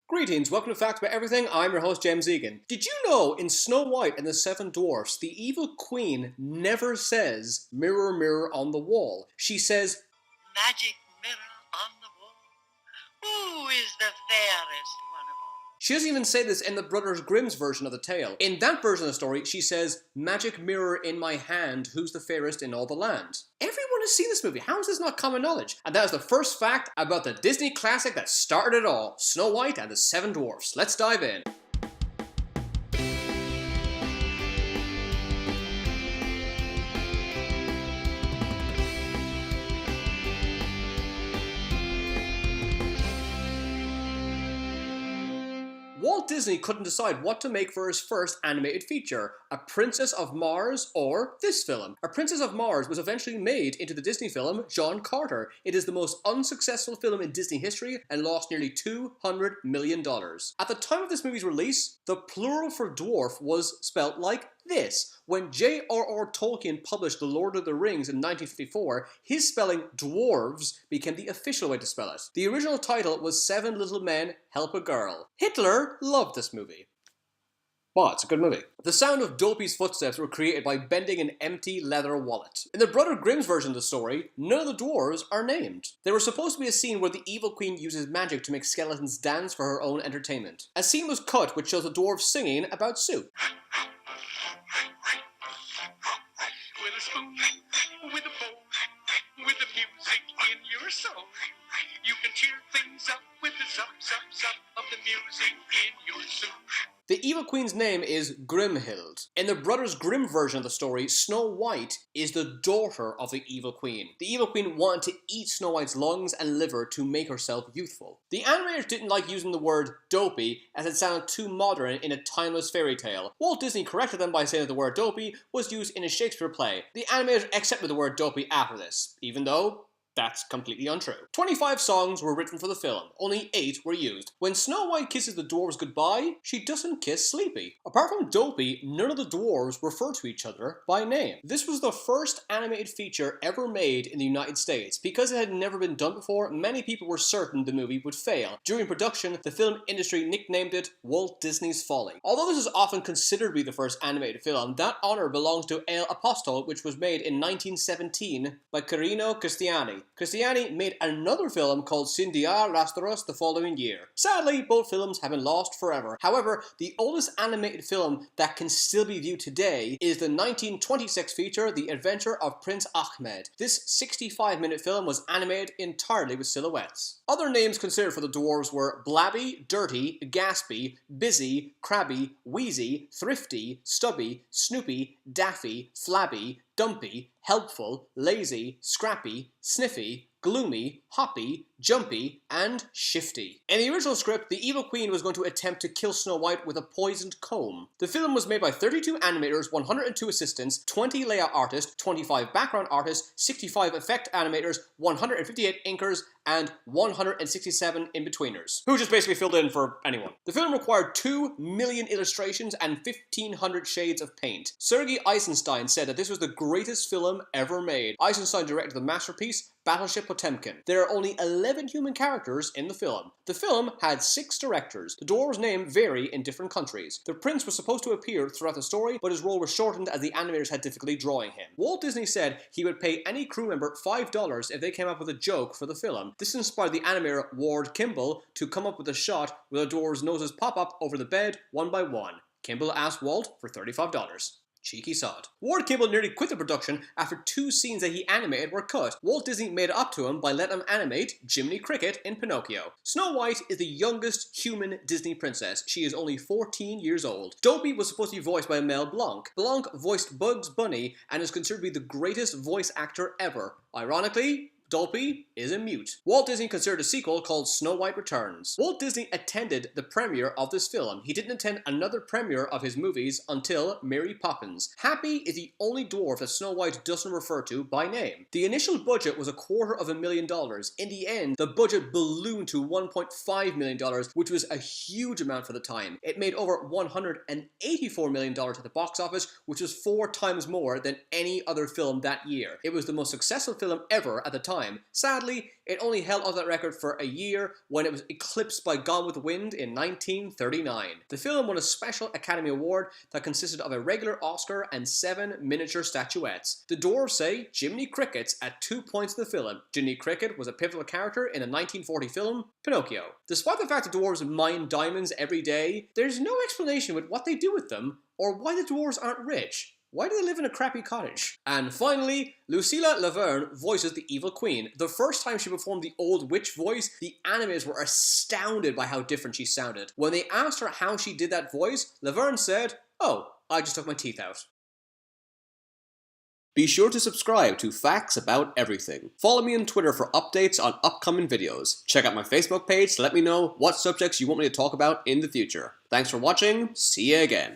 Greetings, welcome to Facts About Everything. I'm your host, James Egan. Did you know in Snow White and the Seven Dwarfs, the evil queen never says, "Mirror, mirror on the wall"? She says, "Magic mirror on the wall, who is the fairest one of all?" She doesn't even say this in the Brothers Grimm's version of the tale. In that version of the story, she says, "Magic mirror in my hand, who's the fairest in all the land?" Everyone has seen this movie. How is this not common knowledge? And that is the first fact about the Disney classic that started it all, Snow White and the Seven Dwarfs. Let's dive in. Walt Disney couldn't decide what to make for his first animated feature, A Princess of Mars or this film. A Princess of Mars was eventually made into the Disney film John Carter. It is the most unsuccessful film in Disney history and lost nearly $200 million. At the time of this movie's release, the plural for dwarf was spelt like this. When J.R.R. Tolkien published The Lord of the Rings in 1954, his spelling dwarves became the official way to spell it. The original title was Seven Little Men Help a Girl. Hitler loved this movie. Wow, it's a good movie. The sound of Dopey's footsteps were created by bending an empty leather wallet. In the Brother Grimm's version of the story, none of the dwarves are named. There was supposed to be a scene where the evil queen uses magic to make skeletons dance for her own entertainment. A scene was cut which shows the dwarves singing about soup. With a spoon, with a bowl, with the music in your soul, you can cheer things up with the zup, zup, zup of the music in your soup. The evil queen's name is Grimhild. In the Brothers Grimm version of the story, Snow White is the daughter of the evil queen. The evil queen wanted to eat Snow White's lungs and liver to make herself youthful. The animators didn't like using the word dopey as it sounded too modern in a timeless fairy tale. Walt Disney corrected them by saying that the word dopey was used in a Shakespeare play. The animators accepted the word dopey after this, even though that's completely untrue. 25 songs were written for the film, only 8 were used. When Snow White kisses the dwarves goodbye, she doesn't kiss Sleepy. Apart from Dopey, none of the dwarves refer to each other by name. This was the first animated feature ever made in the United States. Because it had never been done before, many people were certain the movie would fail. During production, the film industry nicknamed it Walt Disney's Folly. Although this is often considered to be the first animated film, that honor belongs to El Apostol, which was made in 1917 by Carino Cristiani. Cristiani made another film called Sin Dia Lastro's the following year. Sadly, both films have been lost forever. However, the oldest animated film that can still be viewed today is the 1926 feature, The Adventure of Prince Achmed. This 65-minute film was animated entirely with silhouettes. Other names considered for the dwarves were Blabby, Dirty, Gaspy, Busy, Crabby, Wheezy, Thrifty, Stubby, Snoopy, Daffy, Flabby, Dumpy, Helpful, Lazy, Scrappy, Sniffy, Gloomy, Hoppy, Jumpy, and Shifty. In the original script, the evil queen was going to attempt to kill Snow White with a poisoned comb. The film was made by 32 animators, 102 assistants, 20 layout artists, 25 background artists, 65 effect animators, 158 inkers, and 167 in-betweeners, who just basically filled in for anyone. The film required 2 million illustrations and 1,500 shades of paint. Sergei Eisenstein said that this was the greatest film ever made. Eisenstein directed the masterpiece, Battleship Potemkin. There are only 11 human characters in the film. The film had 6 directors. The dwarves' names vary in different countries. The prince was supposed to appear throughout the story, but his role was shortened as the animators had difficulty drawing him. Walt Disney said he would pay any crew member $5 if they came up with a joke for the film. This inspired the animator Ward Kimball to come up with a shot where the dwarves' noses pop up over the bed one by one. Kimball asked Walt for $35. Cheeky sod. Ward Kimball nearly quit the production after 2 scenes that he animated were cut. Walt Disney made it up to him by letting him animate Jiminy Cricket in Pinocchio. Snow White is the youngest human Disney princess. She is only 14 years old. Dopey was supposed to be voiced by Mel Blanc. Blanc voiced Bugs Bunny and is considered to be the greatest voice actor ever. Ironically, Dopey is a mute. Walt Disney considered a sequel called Snow White Returns. Walt Disney attended the premiere of this film. He didn't attend another premiere of his movies until Mary Poppins. Happy is the only dwarf that Snow White doesn't refer to by name. The initial budget was $250,000. In the end, the budget ballooned to $1.5 million, which was a huge amount for the time. It made over $184 million at the box office, which was 4 times more than any other film that year. It was the most successful film ever at the time, time. Sadly, it only held on that record for a year when it was eclipsed by Gone with the Wind in 1939. The film won a special Academy Award that consisted of a regular Oscar and 7 miniature statuettes. The Dwarfs say Jiminy Cricket's at 2 points in the film. Jiminy Cricket was a pivotal character in the 1940 film Pinocchio. Despite the fact that dwarves mine diamonds every day, there's no explanation with what they do with them or why the dwarves aren't rich. Why do they live in a crappy cottage? And finally, Lucilla Laverne voices the Evil Queen. The first time she performed the old witch voice, the animators were astounded by how different she sounded. When they asked her how she did that voice, Laverne said, "Oh, I just took my teeth out." Be sure to subscribe to Facts About Everything. Follow me on Twitter for updates on upcoming videos. Check out my Facebook page to let me know what subjects you want me to talk about in the future. Thanks for watching, see you again.